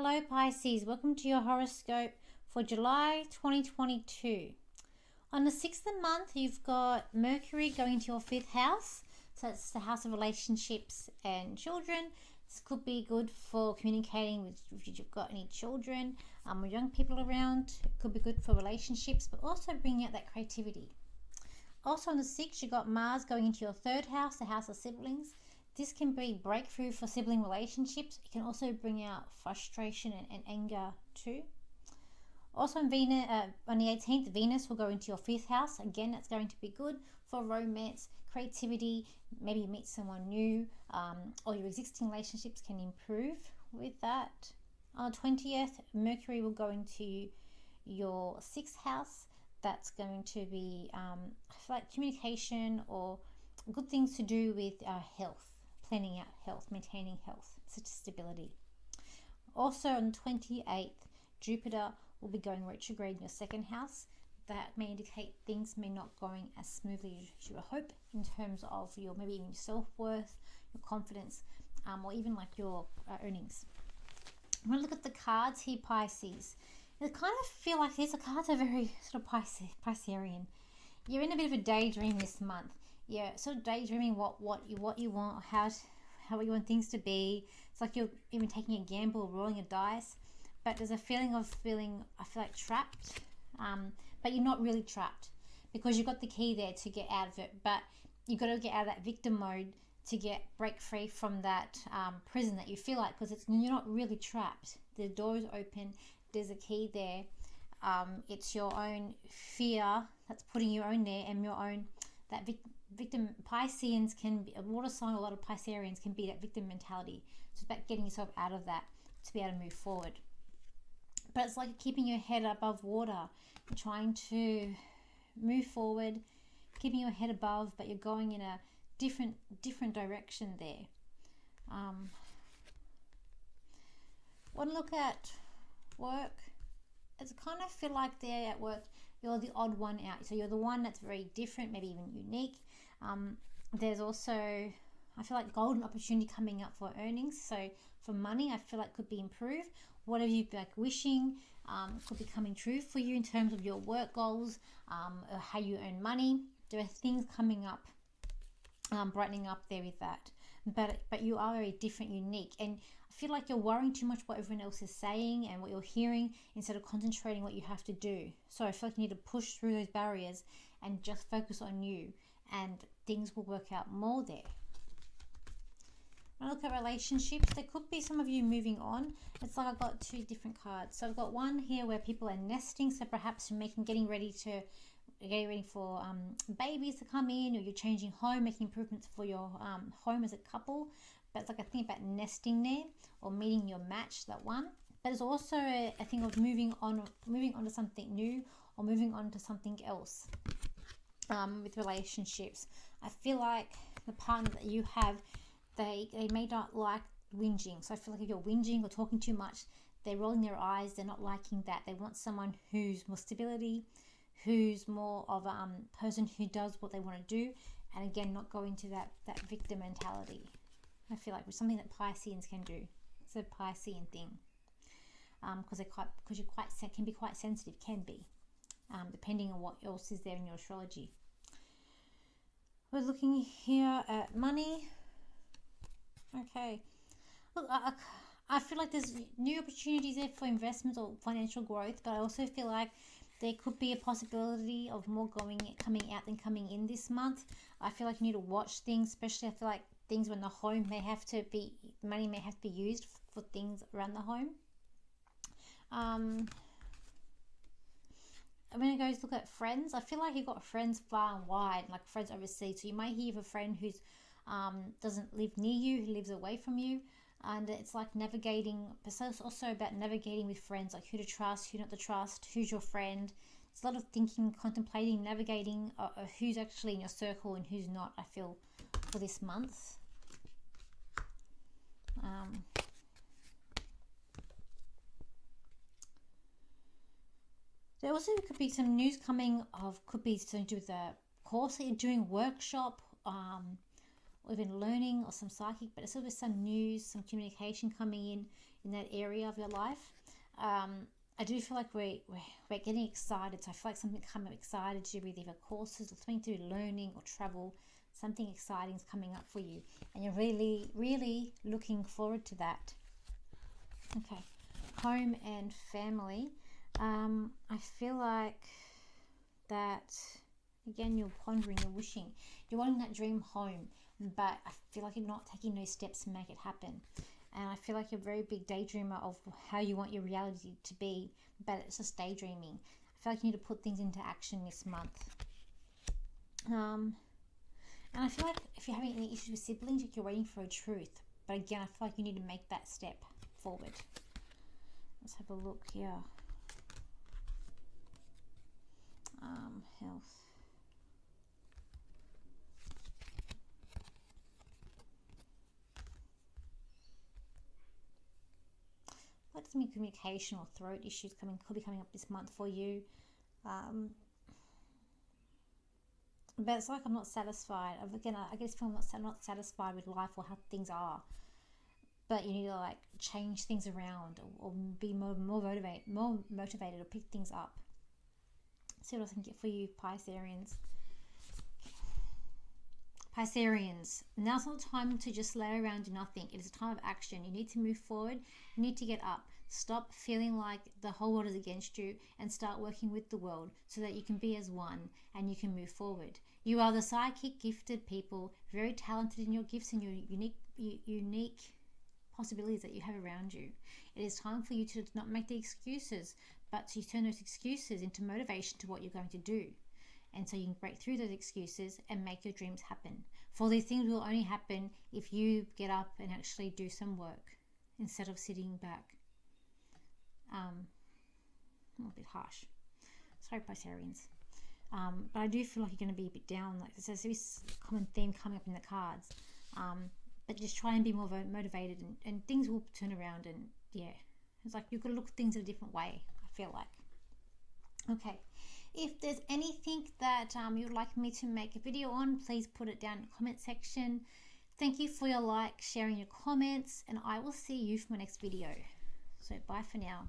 Hello Pisces, welcome to your horoscope for July 2022. On the 6th of the month, you've got Mercury going to your 5th house. So it's the house of relationships and children. This could be good for communicating with if you've got any children or young people around. It could be good for relationships, but also bringing out that creativity. Also on the 6th, you've got Mars going into your 3rd house, the house of siblings. This can be breakthrough for sibling relationships. It can also bring out frustration and anger too. Also on Venus, on the 18th, Venus will go into your 5th house. Again, that's going to be good for romance, creativity, maybe you meet someone new, or your existing relationships can improve with that. On the 20th, Mercury will go into your 6th house. That's going to be like communication or good things to do with health. Planning out health, maintaining health, such as stability. Also on the 28th, Jupiter will be going retrograde in your 2nd house. That may indicate things may not going as smoothly as you would hope in terms of your maybe even your self-worth, your confidence, or even like your earnings. I'm going to look at the cards here, Pisces. I kind of feel like these cards are very sort of Piscean. You're in a bit of a daydream this month. Yeah, sort of daydreaming what you want, how you want things to be. It's like you're even taking a gamble, rolling a dice. But there's a feeling I feel like trapped. But you're not really trapped because you've got the key there to get out of it. But you've got to get out of that victim mode to break free from that prison that you feel like, because you're not really trapped. The door is open. There's a key there. It's your own fear that's putting you own there, and your own that victim. Pisceans can be a water sign. A lot of Pisceans can be that victim mentality. So it's about getting yourself out of that to be able to move forward. But it's like keeping your head above water, trying to move forward, keeping your head above, but you're going in a different direction there. Want to look at work? It's kind of feel like there at work you're the odd one out. So you're the one that's very different, maybe even unique. There's also, I feel like golden opportunity coming up for earnings. So for money, I feel like could be improved. Whatever you've been wishing could be coming true for you in terms of your work goals, or how you earn money. There are things coming up, brightening up there with that. But you are very different, unique, and I feel like you're worrying too much what everyone else is saying and what you're hearing instead of concentrating what you have to do. So I feel like you need to push through those barriers and just focus on you, and things will work out more there. When I look at relationships, there could be some of you moving on. It's like I've got two different cards. So I've got one here where people are nesting, so perhaps you're getting ready for babies to come in, or you're changing home, making improvements for your home as a couple. But it's like a thing about nesting there, or meeting your match, that one. But it's also a thing of moving on to something new, or moving on to something else. With relationships, I feel like the partner that you have, they may not like whinging. So I feel like if you're whinging or talking too much, they're rolling their eyes. They're not liking that. They want someone who's more stability, who's more of a person who does what they want to do, and again, not go into that victim mentality. I feel like it's something that Pisceans can do. It's a Piscean thing, because you can be quite sensitive, depending on what else is there in your astrology. We're looking here at money. Okay, look, I feel like there's new opportunities there for investments or financial growth, but I also feel like there could be a possibility of more coming out than coming in this month. I feel like you need to watch things, especially I feel like things when the home money may have to be used for things around the home. I'm going to go look at friends. I feel like you've got friends far and wide, like friends overseas. So you might hear of a friend who's doesn't live near you, who lives away from you. And it's like navigating, but it's also about navigating with friends, like who to trust, who not to trust, who's your friend. It's a lot of thinking, contemplating, navigating who's actually in your circle and who's not, I feel, for this month. There also could be some news coming could be something to do with the course that you're doing, workshop, or even learning or some psychic, but it's always some news, some communication coming in that area of your life. I do feel like we're getting excited. So I feel like something coming excited to do with either courses or something to do learning or travel. Something exciting is coming up for you, and you're really, really looking forward to that. Okay, home and family. I feel like that, again, you're pondering, you're wishing, you're wanting that dream home, but I feel like you're not taking those steps to make it happen. And I feel like you're a very big daydreamer of how you want your reality to be, but it's just daydreaming. I feel like you need to put things into action this month. And I feel like if you're having any issues with siblings, like you're waiting for a truth. But again, I feel like you need to make that step forward. Let's have a look here. Health. Let some communication or throat issues could be coming up this month for you. But it's like I'm not satisfied. Again, I guess I'm not satisfied with life or how things are. But you need to like change things around or be more motivated or pick things up. See what I can get for you, Pisceans. Pisceans, now's not time to just lay around and do nothing. It is a time of action. You need to move forward. You need to get up. Stop feeling like the whole world is against you and start working with the world so that you can be as one and you can move forward. You are the psychic gifted people, very talented in your gifts and your unique possibilities that you have around you. It is time for you to not make the excuses, but to turn those excuses into motivation to what you're going to do. And so you can break through those excuses and make your dreams happen. For these things will only happen if you get up and actually do some work instead of sitting back. A bit harsh. Sorry, Pisceans. But I do feel like you're going to be a bit down. Like there's this common theme coming up in the cards. But just try and be more motivated and things will turn around. And yeah, it's like you've got to look at things in a different way, I feel like. Okay. If there's anything that you'd like me to make a video on, please put it down in the comment section. Thank you for your like, sharing your comments, and I will see you for my next video. So bye for now.